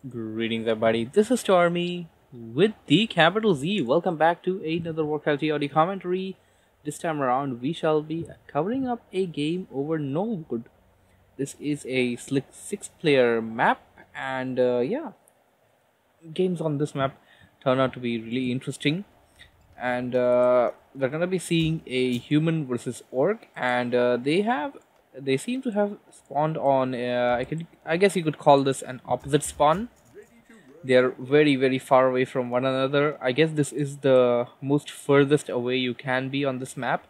Greetings everybody, this is Stormy with the capital Z. Welcome back to another WarCraft audio commentary. This time around we shall be covering up a game over Gnool Wood. This is a slick 6-player map and games on this map turn out to be really interesting. And we're gonna be seeing a human versus orc, and they seem to have spawned on I guess you could call this an opposite spawn. They're very far away from one another. I guess this is the most furthest away you can be on this map.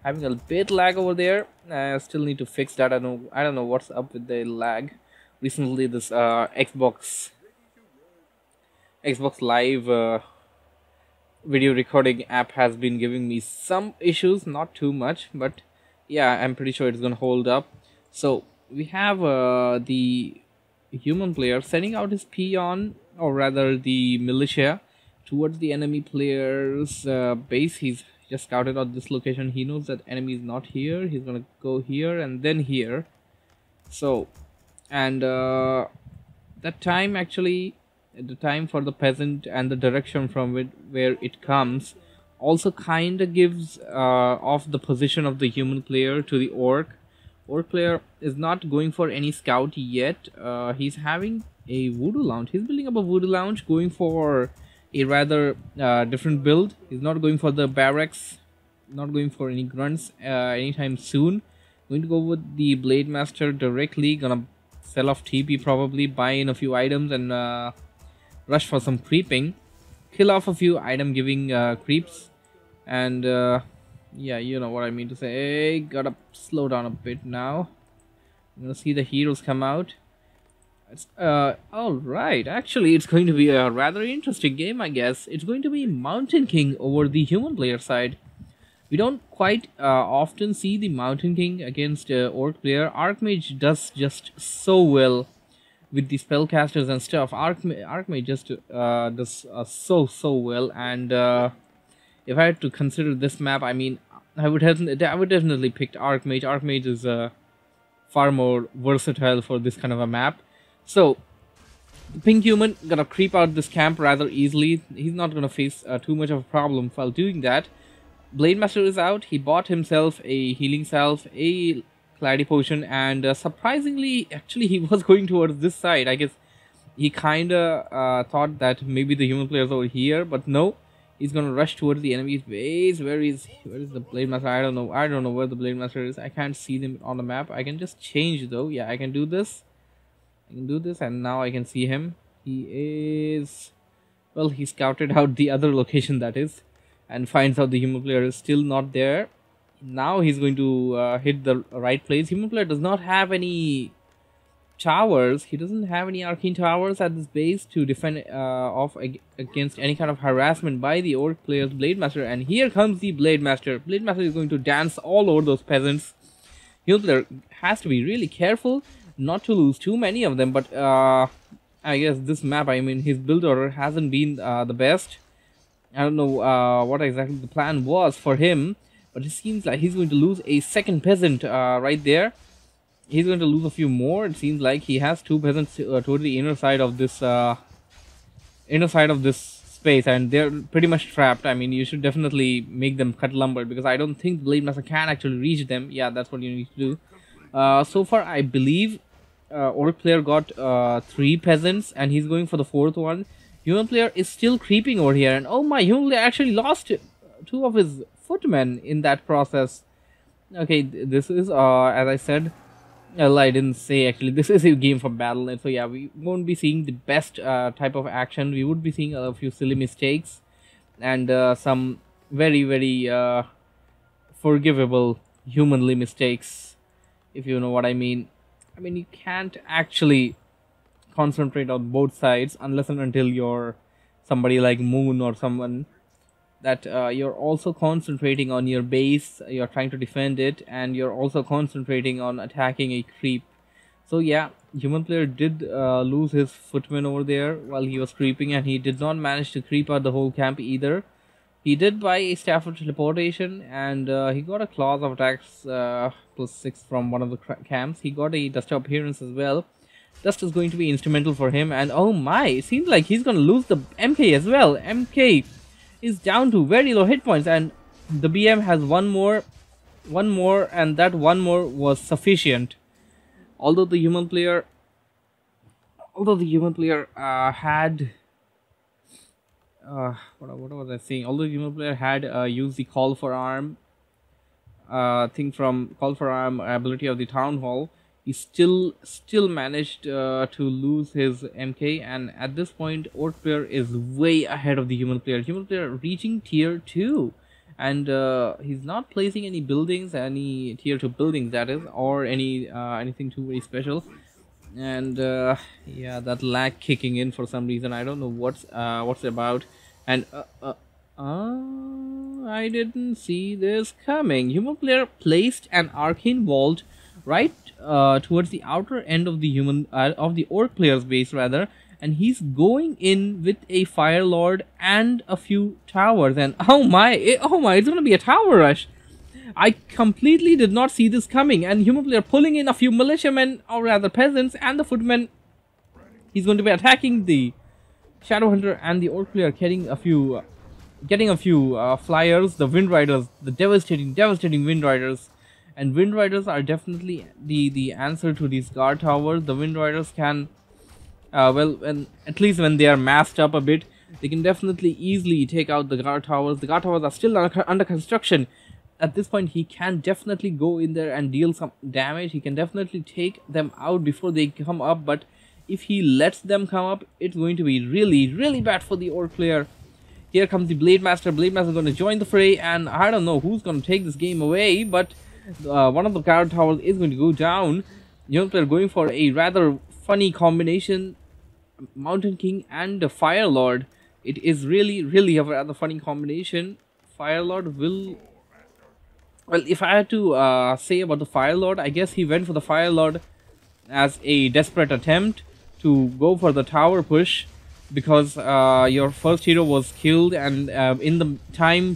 Having a bit lag over there. I still need to fix that. I don't know what's up with the lag. Recently this Xbox Live video recording app has been giving me some issues, not too much, but yeah, I'm pretty sure it's gonna hold up. So we have the human player sending out his peon, or rather the militia, towards the enemy player's base. He's just scouted out this location. He knows that enemy is not here. He's gonna go here and then here. So, and that time actually, the time for the peasant and the direction from where it comes also kind of gives off the position of the human player to the orc. Orc player is not going for any scout yet. He's having a voodoo lounge. He's building up a voodoo lounge, going for a rather different build. He's not going for the barracks, not going for any grunts anytime soon. Going to go with the blade master directly. Gonna sell off TP, probably buy in a few items and rush for some creeping. Kill off a few item giving creeps, and yeah, you know what I mean to say. Hey, gotta slow down a bit now. I'm gonna see the heroes come out. It's alright, actually it's going to be a rather interesting game, I guess. It's going to be Mountain King over the human player side. We don't quite often see the Mountain King against orc player. Archmage does just so well with the spellcasters and stuff. Archmage just does so well, and if I had to consider this map, I mean, I would definitely pick Archmage. Archmage is far more versatile for this kind of a map. So the pink human gonna creep out this camp rather easily. He's not gonna face too much of a problem while doing that. Blade Master is out. He bought himself a healing salve, a clarity potion, and surprisingly, actually, he was going towards this side. I guess he kinda thought that maybe the human players over here, but no, he's gonna rush towards the enemy's base. Where is the Blade Master? I don't know where the Blade Master is. I can't see them on the map. I can just change though. Yeah, I can do this. And now I can see him. He is, well, he scouted out the other location, that is, and finds out the human player is still not there. Now he's going to hit the right place. Human player does not have any towers. He doesn't have any arcane towers at this base to defend off against any kind of harassment by the orc player's Blade Master. And here comes the Blade Master. Blade Master is going to dance all over those peasants. Human player has to be really careful not to lose too many of them. But I guess this map, I mean, his build order hasn't been the best. I don't know what exactly the plan was for him, but it seems like he's going to lose a second peasant right there. He's going to lose a few more. It seems like he has two peasants toward the inner side of this space, and they're pretty much trapped. I mean, you should definitely make them cut lumber, because I don't think Blade Master can actually reach them. Yeah, that's what you need to do. So far, I believe orc player got 3 peasants, and he's going for the 4th one. Human player is still creeping over here, and oh my, human player actually lost 2 of his footmen in that process. Okay, this is as I said, well, I didn't say actually, this is a game for battle, and so yeah, we won't be seeing the best type of action. We would be seeing a few silly mistakes and some very forgivable humanly mistakes, if you know what I mean. I mean, you can't actually concentrate on both sides unless and until you're somebody like Moon or someone that you're also concentrating on your base, you're trying to defend it, and you're also concentrating on attacking a creep. So yeah, human player did lose his footman over there while he was creeping, and he did not manage to creep out the whole camp either. He did buy a staff of teleportation, and he got a clause of attacks +6 from one of the camps. He got a dust appearance as well. Dust is going to be instrumental for him, and oh my, it seems like he's gonna lose the MK as well. MK is down to very low hit points, and the BM has one more, and that one more was sufficient. Although the human player had what was I saying? Although the human player had used the call for arm thing from call for arm ability of the town hall, he still managed to lose his MK, and at this point orc player is way ahead of the human player. Human player reaching tier 2, and he's not placing any buildings, any tier 2 buildings that is, or any anything too very special. And yeah, that lag kicking in for some reason. I don't know what's about. And I didn't see this coming. Human player placed an arcane vault right towards the outer end of the orc player's base rather, and he's going in with a fire lord and a few towers. And oh my, it's gonna be a tower rush. I completely did not see this coming, and human player pulling in a few militiamen, or rather peasants, and the footmen. He's going to be attacking the Shadowhunter, and the orc player getting a few flyers, the Wind Riders, the devastating Wind Riders. And Wind Riders are definitely the answer to these guard towers. The Wind Riders can, at least when they are massed up a bit, they can definitely easily take out the guard towers. The guard towers are still under construction. At this point, he can definitely go in there and deal some damage. He can definitely take them out before they come up, but if he lets them come up, it's going to be really, really bad for the orc player. Here comes the Blade Master. Blade Master is going to join the fray, and I don't know who's going to take this game away, but one of the guard towers is going to go down. Young player going for a rather funny combination, Mountain King and the Fire Lord. It is really, really a rather funny combination. Fire Lord will... Well, if I had to say about the Fire Lord, I guess he went for the Fire Lord as a desperate attempt to go for the tower push, because your first hero was killed, and in the time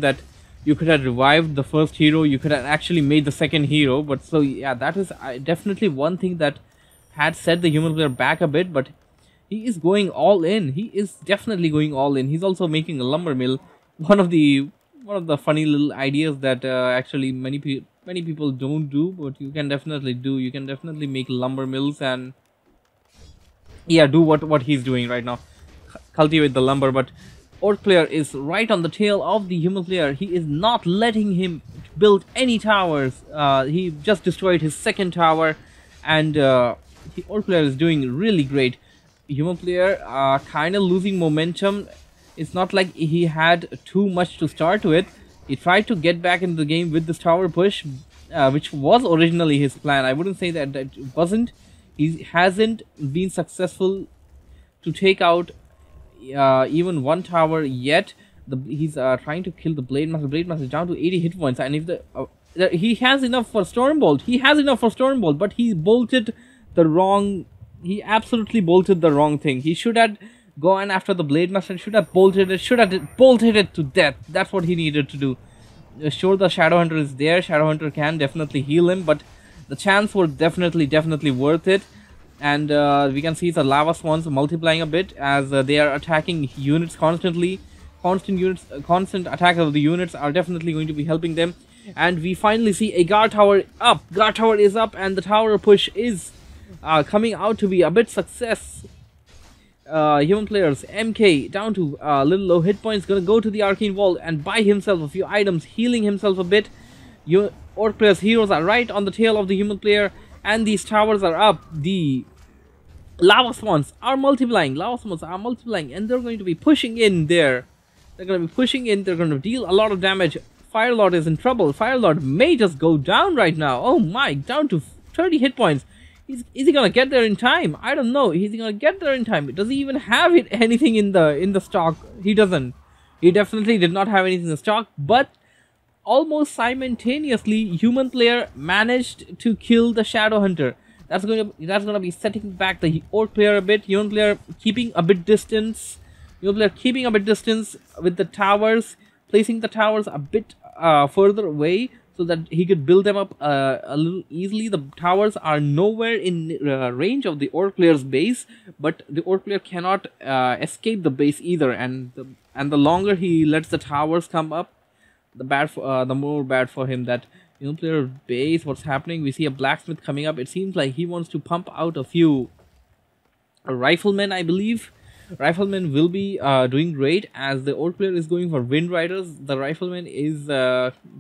that you could have revived the first hero, you could have actually made the second hero. But so yeah, that is definitely one thing that had set the human player back a bit, but he is going all in. He is definitely going all in. He's also making a lumber mill. One of the funny little ideas that actually many people don't do, but you can definitely do. You can definitely make lumber mills and yeah, do what he's doing right now, cultivate the lumber. But orc player is right on the tail of the human player. He is not letting him build any towers. He just destroyed his second tower, and the orc player is doing really great. Human player kind of losing momentum. It's not like he had too much to start with. He tried to get back into the game with this tower push, which was originally his plan. I wouldn't say that it wasn't. He hasn't been successful to take out even one tower yet. He's trying to kill the Blade Master. Blade Master is down to 80 hit points, and if he has enough for Stormbolt. He has enough for Stormbolt, but he bolted the wrong. He absolutely bolted the wrong thing. He should have gone after the Blade Master. Should have bolted it to death. That's what he needed to do. Sure, the Shadowhunter is there. Shadowhunter can definitely heal him, but the chance was definitely worth it. And we can see the lava swans multiplying a bit as they are attacking units constantly. Constant attack of the units are definitely going to be helping them. And we finally see a guard tower up. Guard tower is up, and the tower push is coming out to be a bit success. Human players MK down to little low hit points, gonna go to the arcane wall and buy himself a few items, healing himself a bit. Orc players heroes are right on the tail of the human player, and these towers are up. The lava swans are multiplying. And they're going to be pushing in there. They're going to be pushing in. They're going to deal a lot of damage. Fire Lord is in trouble. Fire Lord may just go down right now. Oh my, down to 30 hit points. Is he gonna get there in time? I don't know. Is he gonna get there in time? Does he even have anything in the stock? He doesn't. He definitely did not have anything in the stock. But almost simultaneously, human player managed to kill the Shadowhunter. That's gonna be setting back the orc player a bit. Human player keeping a bit distance. Human player keeping a bit distance with the towers, placing the towers a bit further away, so that he could build them up a little easily. The towers are nowhere in range of the orc player's base, but the orc player cannot escape the base either, and the longer he lets the towers come up, the more bad for him. That player base, what's happening? We see a blacksmith coming up. It seems like he wants to pump out a few riflemen, I believe. Riflemen will be doing great, as the orc player is going for wind riders. The rifleman is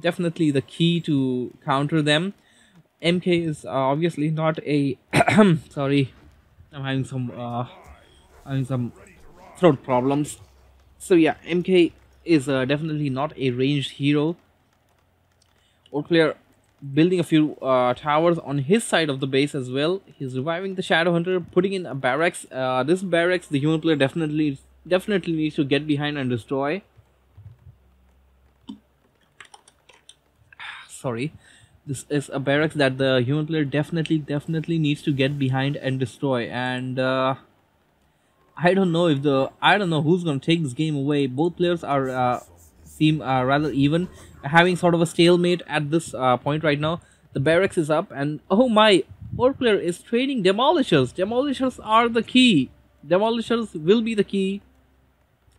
definitely the key to counter them. MK is obviously not a sorry, I'm having some throat problems. So yeah, MK is definitely not a ranged hero. Orc player building a few towers on his side of the base as well. He's reviving the Shadow Hunter, putting in a barracks. This barracks, the human player definitely needs to get behind and destroy. Sorry, this is a barracks that the human player definitely needs to get behind and destroy. And I don't know who's gonna take this game away. Both players are seem rather even, having sort of a stalemate at this point right now. The barracks is up, and oh my, orc player is training demolishers. Demolishers are the key. Demolishers will be the key.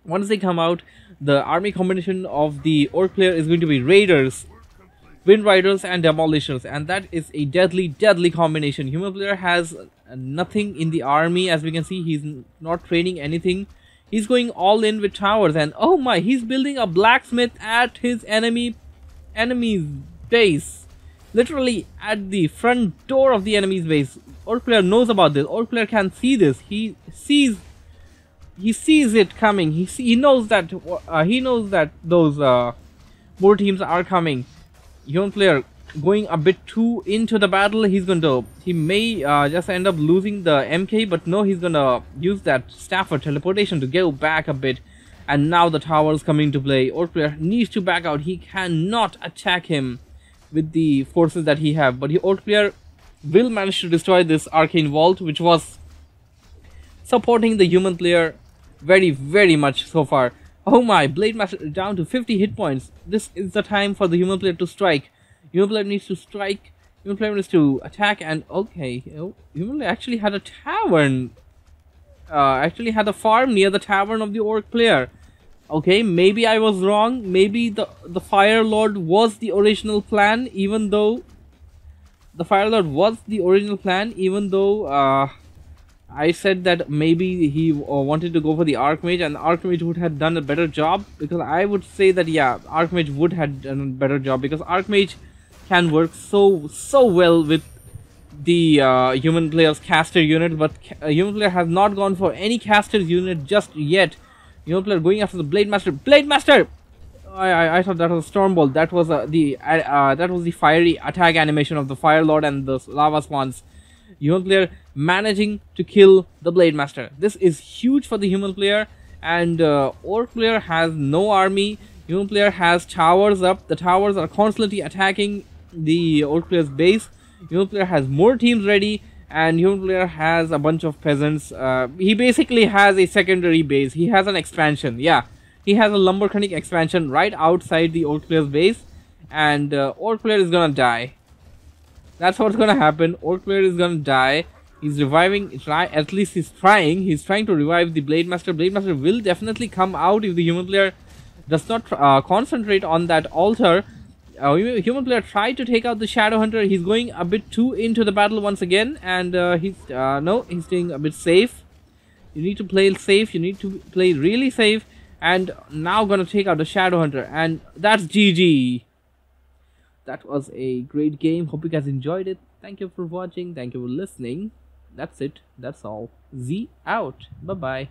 Once they come out, the army combination of the orc player is going to be raiders, wind riders, and demolishers, and that is a deadly combination. Human player has nothing in the army. As we can see, he's not training anything. He's going all in with towers, and oh my, he's building a blacksmith at his enemy's base. Literally at the front door of the enemy's base. Orc player knows about this. Orc player can see this. He sees it coming. He knows that those more teams are coming. Human player going a bit too into the battle. He may just end up losing the MK, but no, he's gonna use that staff for teleportation to go back a bit. And now the tower is coming to play. Orc player needs to back out. He cannot attack him with the forces that he have, but the Orc player will manage to destroy this arcane vault, which was supporting the human player very much so far. Oh my, Blade Master down to 50 hit points. This is the time for the human player to strike. Human player needs to strike. Human player needs to attack, and okay, human player actually had a tavern. Actually had a farm near the tavern of the orc player. Okay, maybe I was wrong. Maybe the Fire Lord was the original plan, even though I said that maybe he wanted to go for the Archmage, and the Archmage would have done a better job, because I would say that yeah, Archmage would have done a better job, because Archmage can work so well with the human player's caster unit, but human player has not gone for any caster's unit just yet. Human player going after the Blade Master. Blade Master! I thought that was a Stormbolt. That was the fiery attack animation of the Fire Lord and the lava spawns. Human player managing to kill the Blade Master. This is huge for the human player, and orc player has no army. Human player has towers up. The towers are constantly attacking the orc player's base. Human player has more teams ready, and human player has a bunch of peasants. He basically has a secondary base. He has an expansion. Yeah, he has a lumberconic expansion right outside the orc player's base, and orc player is gonna die. That's what's gonna happen. Orc player is gonna die. He's reviving. At least he's trying. He's trying to revive the Blade Master. Blade Master will definitely come out if the human player does not concentrate on that altar. Human player tried to take out the Shadow Hunter. He's going a bit too into the battle once again, and he's staying a bit safe. You need to play safe. You need to play really safe. And now gonna take out the Shadow Hunter, and that's GG. That was a great game. Hope you guys enjoyed it. Thank you for watching. Thank you for listening. That's it. That's all. Z out. Bye bye.